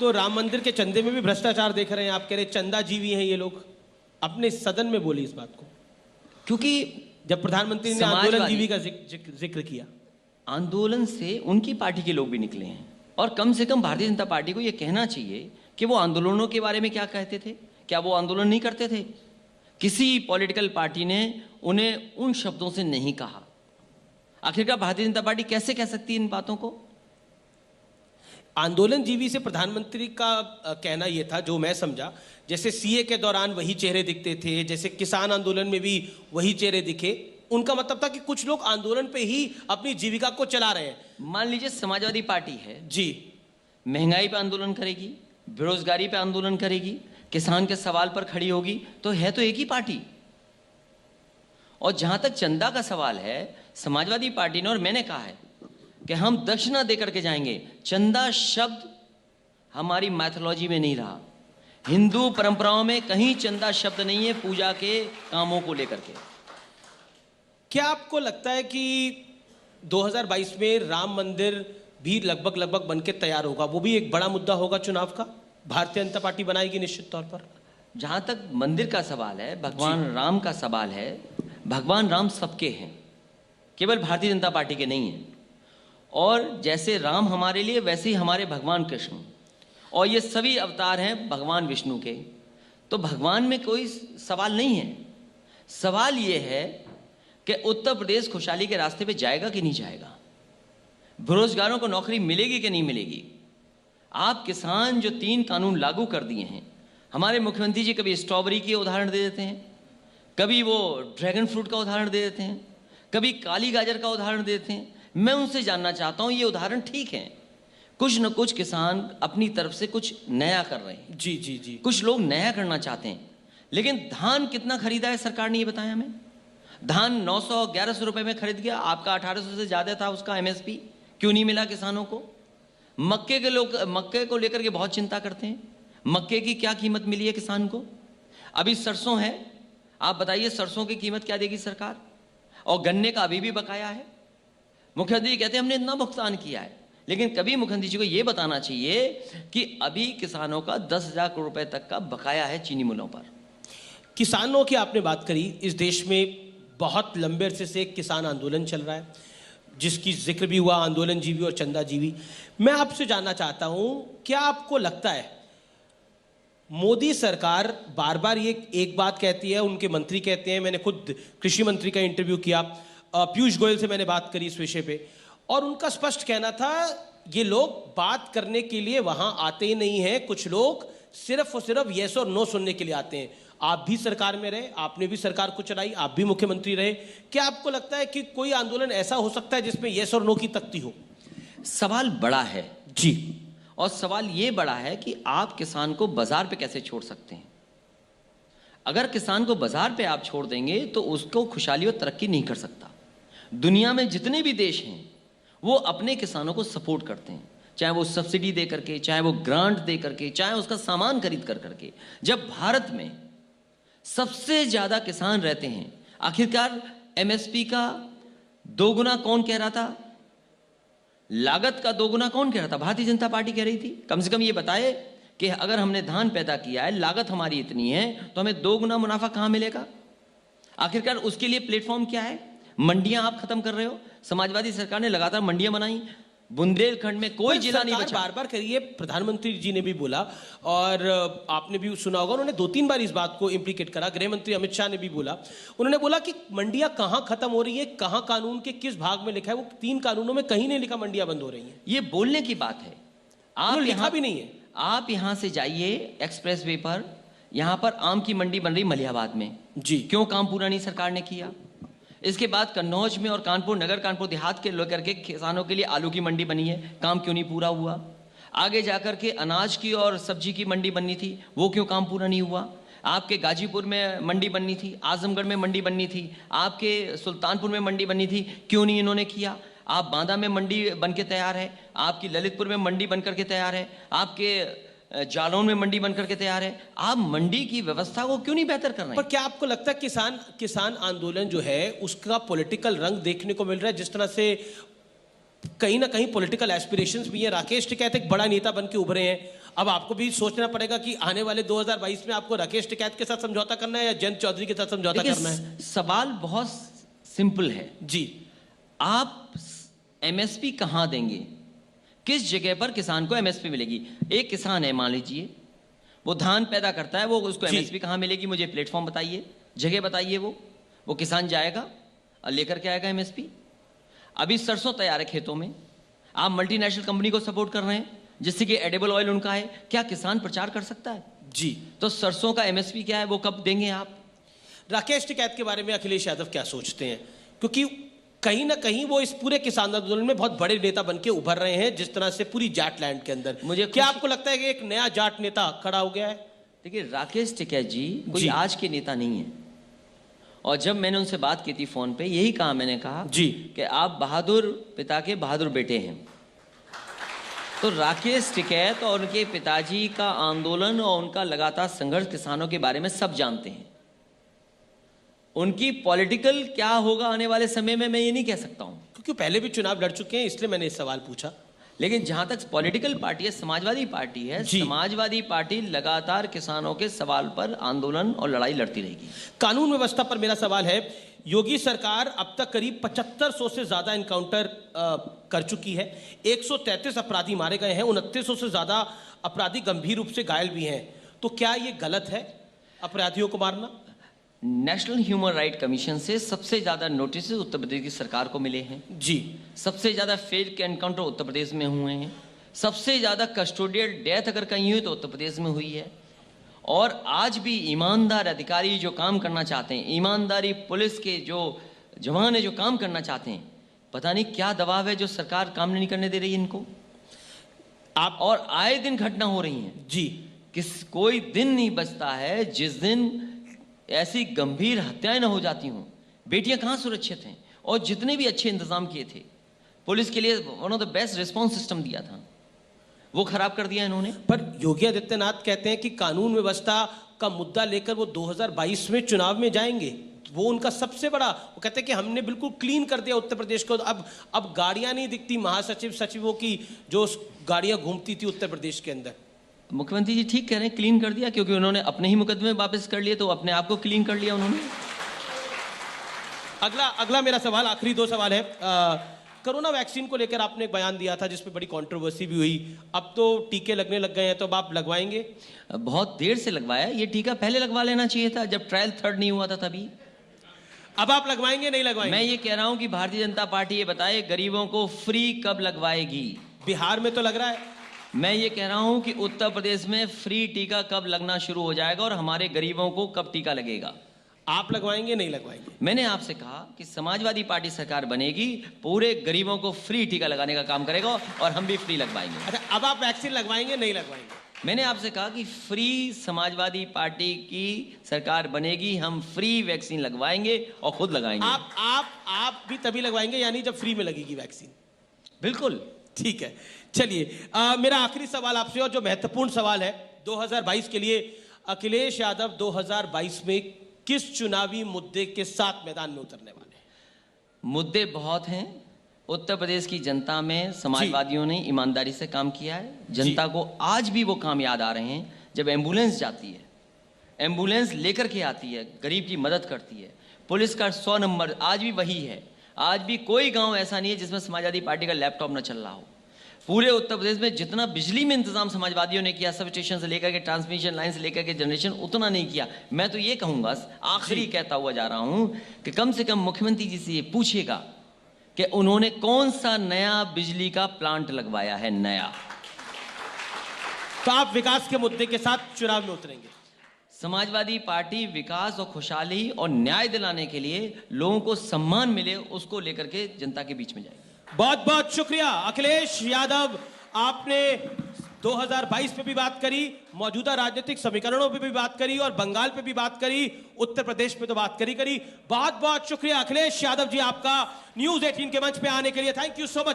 तो राम मंदिर के चंदे में भी भ्रष्टाचार देख रहे हैं, आप कह रहे चंदा जीवी हैं ये लोग, अपने सदन में बोली इस बात को, क्योंकि जब प्रधानमंत्री ने आंदोलन जीवी का जिक्र किया। आंदोलन से उनकी पार्टी के लोग भी निकले हैं, और कम से कम भारतीय जनता पार्टी को यह कहना चाहिए कि वो आंदोलनों के बारे में क्या कहते थे। क्या वो आंदोलन नहीं करते थे? किसी पॉलिटिकल पार्टी ने उन्हें उन शब्दों से नहीं कहा। आखिरकार भारतीय जनता पार्टी कैसे कह सकती है इन बातों को? आंदोलन जीवी से प्रधानमंत्री का कहना यह था, जो मैं समझा, जैसे सीए के दौरान वही चेहरे दिखते थे, जैसे किसान आंदोलन में भी वही चेहरे दिखे। उनका मतलब था कि कुछ लोग आंदोलन पे ही अपनी जीविका को चला रहे हैं। मान लीजिए समाजवादी पार्टी है जी, महंगाई पे आंदोलन करेगी, बेरोजगारी पे आंदोलन करेगी, किसान के सवाल पर खड़ी होगी, तो है तो एक ही पार्टी। और जहां तक चंदा का सवाल है, समाजवादी पार्टी ने और मैंने कहा है कि हम दक्षिणा देकर के जाएंगे। चंदा शब्द हमारी मैथोलॉजी में नहीं रहा, हिंदू परंपराओं में कहीं चंदा शब्द नहीं है पूजा के कामों को लेकर के। क्या आपको लगता है कि 2022 में राम मंदिर भी लगभग बन के तैयार होगा? वो भी एक बड़ा मुद्दा होगा चुनाव का, भारतीय जनता पार्टी बनाएगी निश्चित तौर पर। जहां तक मंदिर का सवाल है, भगवान राम का सवाल है, भगवान राम सबके हैं, केवल भारतीय जनता पार्टी के नहीं हैं। और जैसे राम हमारे लिए, वैसे ही हमारे भगवान कृष्ण, और ये सभी अवतार हैं भगवान विष्णु के। तो भगवान में कोई सवाल नहीं है। सवाल ये है कि उत्तर प्रदेश खुशहाली के रास्ते पे जाएगा कि नहीं जाएगा, बेरोजगारों को नौकरी मिलेगी कि नहीं मिलेगी। आप किसान जो 3 कानून लागू कर दिए हैं, हमारे मुख्यमंत्री जी कभी स्ट्रॉबेरी की उदाहरण दे देते हैं, कभी वो ड्रैगन फ्रूट का उदाहरण दे देते हैं, कभी काली गाजर का उदाहरण देते हैं। मैं उनसे जानना चाहता हूं, ये उदाहरण ठीक है, कुछ न कुछ किसान अपनी तरफ से कुछ नया कर रहे हैं। जी जी जी, कुछ लोग नया करना चाहते हैं, लेकिन धान कितना खरीदा है सरकार ने ये बताया हमें। धान 900-1100 रुपए में खरीद गया, आपका 1800 से ज्यादा था उसका एमएसपी, क्यों नहीं मिला किसानों को? मक्के के लोग मक्के को लेकर के बहुत चिंता करते हैं, मक्के की क्या कीमत मिली है किसान को? अभी सरसों है, आप बताइए सरसों की कीमत क्या देगी सरकार? और गन्ने का अभी भी बकाया है। मुख्यमंत्री कहते हैं हमने इतना भुगतान किया है, लेकिन कभी मुख्यमंत्री जी को यह बताना चाहिए कि अभी किसानों का 10,000 करोड़ रुपए तक का बकाया है चीनी मिलों पर। किसानों की आपने बात करी, इस देश में बहुत लंबे अरसे से एक किसान आंदोलन चल रहा है, जिसकी जिक्र भी हुआ, आंदोलन जीवी और चंदा जीवी। मैं आपसे जानना चाहता हूं, क्या आपको लगता है मोदी सरकार बार बार ये एक बात कहती है, उनके मंत्री कहते हैं, मैंने खुद कृषि मंत्री का इंटरव्यू किया, पीयूष गोयल से मैंने बात करी इस विषय पे, और उनका स्पष्ट कहना था ये लोग बात करने के लिए वहां आते ही नहीं हैं, कुछ लोग सिर्फ और सिर्फ येस और नो सुनने के लिए आते हैं। आप भी सरकार में रहे, आपने भी सरकार को चलाई, आप भी मुख्यमंत्री रहे, क्या आपको लगता है कि कोई आंदोलन ऐसा हो सकता है जिसमें येस और नो की तख्ती हो? सवाल बड़ा है जी, और सवाल ये बड़ा है कि आप किसान को बाजार पे कैसे छोड़ सकते हैं। अगर किसान को बाजार पे आप छोड़ देंगे तो उसको खुशहाली और तरक्की नहीं कर सकता। दुनिया में जितने भी देश हैं वो अपने किसानों को सपोर्ट करते हैं, चाहे वो सब्सिडी दे करके, चाहे वो ग्रांट दे करके, चाहे उसका सामान खरीद कर करके। जब भारत में सबसे ज्यादा किसान रहते हैं, आखिरकार एमएसपी का दोगुना कौन कह रहा था, लागत का दोगुना कौन कह रहा था? भारतीय जनता पार्टी कह रही थी। कम से कम ये बताए कि अगर हमने धान पैदा किया है, लागत हमारी इतनी है, तो हमें 2 गुना मुनाफा कहां मिलेगा? आखिरकार उसके लिए प्लेटफॉर्म क्या है? मंडियां आप खत्म कर रहे हो। समाजवादी सरकार ने लगातार मंडियां बनाई, बुंदेलखंड में कोई जिला नहीं बचा। बार बार करिए, प्रधानमंत्री जी ने भी बोला और आपने भी सुना होगा, उन्होंने 2-3 बार इस बात को इम्प्लीकेट करा। गृह मंत्री अमित शाह ने भी बोला, उन्होंने बोला कि मंडियां कहां खत्म हो रही है, कहां कानून के किस भाग में लिखा है, वो 3 कानूनों में कहीं नहीं लिखा मंडियां बंद हो रही हैं। ये बोलने की बात है, आप लिखा भी नहीं है। आप यहां से जाइए एक्सप्रेस वे पर, यहां पर आम की मंडी बन रही मलिहाबाद में जी, क्यों काम पूरा नहीं सरकार ने किया? इसके बाद कन्नौज में और कानपुर नगर कानपुर देहात के लेकर के किसानों के लिए आलू की मंडी बनी है, काम क्यों नहीं पूरा हुआ? आगे जाकर के अनाज की और सब्जी की मंडी बननी थी, वो क्यों काम पूरा नहीं हुआ? आपके गाजीपुर में मंडी बननी थी, आजमगढ़ में मंडी बननी थी, आपके सुल्तानपुर में मंडी बननी थी, क्यों नहीं इन्होंने किया? आप बांदा में मंडी बन के तैयार है, आपकी ललितपुर में मंडी बन करके तैयार है, आपके जालौन में मंडी बनकर के तैयार है। आप मंडी की व्यवस्था को क्यों नहीं बेहतर कर रहे हैं? पर क्या आपको लगता है किसान आंदोलन जो है उसका पॉलिटिकल रंग देखने को मिल रहा है? जिस तरह से कहीं ना कहीं पॉलिटिकल एस्पिरेशंस भी है, राकेश टिकैत एक बड़ा नेता बन के उभरे हैं, अब आपको भी सोचना पड़ेगा कि आने वाले 2022 में आपको राकेश टिकैत के साथ समझौता करना है या जयंत चौधरी के साथ समझौता देखिए, करना है। सवाल बहुत सिंपल है। जी, आप एमएसपी कहां देंगे, किस जगह पर किसान को एमएसपी मिलेगी। एक किसान है, मान लीजिए वो धान पैदा करता है, वो उसको जी। एमएसपी कहां मिलेगी, मुझे प्लेटफॉर्म बताइए, जगह बताइए। वो किसान जाएगा और लेकर के आएगा एमएसपी। अभी सरसों तैयार है खेतों में, आप मल्टीनेशनल कंपनी को सपोर्ट कर रहे हैं जिससे कि एडिबल ऑयल उनका है, क्या किसान प्रचार कर सकता है? जी। तो सरसों का एमएसपी क्या है, वो कब देंगे आप? राकेश टिकैत के बारे में अखिलेश यादव क्या सोचते हैं, क्योंकि कहीं ना कहीं वो इस पूरे किसान आंदोलन में बहुत बड़े नेता बन के उभर रहे हैं, जिस तरह से पूरी जाट लैंड के अंदर। मुझे क्या आपको लगता है कि एक नया जाट नेता खड़ा हो गया है? देखिए, राकेश टिकैत जी कोई जी। आज के नेता नहीं है। और जब मैंने उनसे बात की थी फोन पे, यही कहा, मैंने कहा जी कि आप बहादुर पिता के बहादुर बेटे हैं। तो राकेश टिकैत और उनके पिताजी का आंदोलन और उनका लगातार संघर्ष किसानों के बारे में सब जानते हैं। उनकी पॉलिटिकल क्या होगा आने वाले समय में मैं ये नहीं कह सकता हूं, क्योंकि पहले भी चुनाव लड़ चुके हैं, इसलिए मैंने इस सवाल पूछा। लेकिन जहां तक पॉलिटिकल पार्टी है, समाजवादी पार्टी है, जी। समाजवादी पार्टी लगातार किसानों के सवाल पर आंदोलन और लड़ाई लड़ती रहेगी। कानून व्यवस्था पर मेरा सवाल है, योगी सरकार अब तक करीब 7500 से ज्यादा इनकाउंटर कर चुकी है, 133 अपराधी मारे गए हैं, 2900 से ज्यादा अपराधी गंभीर रूप से घायल भी हैं। तो क्या ये गलत है अपराधियों को मारना? नेशनल ह्यूमन राइट कमीशन से सबसे ज्यादा नोटिस उत्तर प्रदेश की सरकार को मिले हैं। जी, सबसे ज्यादा फेक एनकाउंटर उत्तर प्रदेश में हुए हैं। सबसे ज्यादा कस्टोडियल डेथ अगर कहीं हुई तो उत्तर प्रदेश में हुई है। और आज भी ईमानदार अधिकारी जो काम करना चाहते हैं, ईमानदारी पुलिस के जो जवान है जो काम करना चाहते हैं, पता नहीं क्या दबाव है जो सरकार काम नहीं करने दे रही है इनको। आप और आए दिन घटना हो रही हैं। जी, कोई दिन नहीं बचता है जिस दिन ऐसी गंभीर हत्याएं ना हो जाती हों। बेटियां कहाँ सुरक्षित हैं? और जितने भी अच्छे इंतजाम किए थे पुलिस के लिए, one of the best response system दिया था, वो खराब कर दिया इन्होंने। पर योगी आदित्यनाथ कहते हैं कि कानून व्यवस्था का मुद्दा लेकर वो 2022 में चुनाव में जाएंगे। वो उनका सबसे बड़ा, वो कहते हैं कि हमने बिल्कुल क्लीन कर दिया उत्तर प्रदेश को। अब गाड़ियां नहीं दिखती महासचिव सचिवों की, जो गाड़ियां घूमती थी उत्तर प्रदेश के अंदर। मुख्यमंत्री जी ठीक कह रहे हैं, क्लीन कर दिया, क्योंकि उन्होंने अपने ही मुकदमे वापस कर लिए, तो अपने आप को क्लीन कर लिया उन्होंने। अगला मेरा सवाल, आखिरी दो सवाल है। कोरोना वैक्सीन को लेकर आपने एक बयान दिया था जिसपे बड़ी कंट्रोवर्सी भी हुई। अब तो टीके लगने लग गए हैं, तो अब आप लगवाएंगे? बहुत देर से लगवाया, ये टीका पहले लगवा लेना चाहिए था, जब ट्रायल थर्ड नहीं हुआ था तभी। अब आप लगवाएंगे नहीं लगवाएंगे? मैं ये कह रहा हूं कि भारतीय जनता पार्टी ये बताए गरीबों को फ्री कब लगवाएगी। बिहार में तो लग रहा है। मैं ये कह रहा हूं कि उत्तर प्रदेश में फ्री टीका कब लगना शुरू हो जाएगा और हमारे गरीबों को कब टीका लगेगा। आप लगवाएंगे नहीं लगवाएंगे? मैंने आपसे कहा कि समाजवादी पार्टी सरकार बनेगी, पूरे गरीबों को फ्री टीका लगाने का काम करेगा और हम भी फ्री लगवाएंगे। अच्छा, अब आप वैक्सीन लगवाएंगे नहीं लगवाएंगे? मैंने आपसे कहा कि फ्री समाजवादी पार्टी की सरकार बनेगी, हम फ्री वैक्सीन लगवाएंगे और खुद लगाएंगे। आप भी तभी लगवाएंगे, यानी जब फ्री में लगेगी वैक्सीन? बिल्कुल। ठीक है, चलिए मेरा आखिरी सवाल आपसे, और जो महत्वपूर्ण सवाल है 2022 के लिए, अखिलेश यादव 2022 में किस चुनावी मुद्दे के साथ मैदान में उतरने वाले हैं? मुद्दे बहुत हैं। उत्तर प्रदेश की जनता में समाजवादियों ने ईमानदारी से काम किया है। जनता को आज भी वो काम याद आ रहे हैं, जब एम्बुलेंस जाती है, एम्बुलेंस लेकर के आती है, गरीब की मदद करती है। पुलिस का 100 नंबर आज भी वही है। आज भी कोई गांव ऐसा नहीं है जिसमें समाजवादी पार्टी का लैपटॉप न चल रहा हो। पूरे उत्तर प्रदेश में जितना बिजली में इंतजाम समाजवादियों ने किया, सब स्टेशन से लेकर के ट्रांसमिशन लाइन से लेकर के जनरेशन, उतना नहीं किया। मैं तो ये कहूँगा, आखिरी कहता हुआ जा रहा हूँ, कि कम से कम मुख्यमंत्री जी से ये पूछेगा कि उन्होंने कौन सा नया बिजली का प्लांट लगवाया है, नया। तो आप विकास के मुद्दे के साथ चुनाव में उतरेंगे? समाजवादी पार्टी विकास और खुशहाली और न्याय दिलाने के लिए, लोगों को सम्मान मिले, उसको लेकर के जनता के बीच में जाएगी। बहुत बहुत शुक्रिया अखिलेश यादव, आपने 2022 पे भी बात करी, मौजूदा राजनीतिक समीकरणों पे भी बात करी, और बंगाल पे भी बात करी, उत्तर प्रदेश पे तो बात करी। बहुत बहुत शुक्रिया अखिलेश यादव जी आपका न्यूज़ 18 के मंच पे आने के लिए। Thank you so much.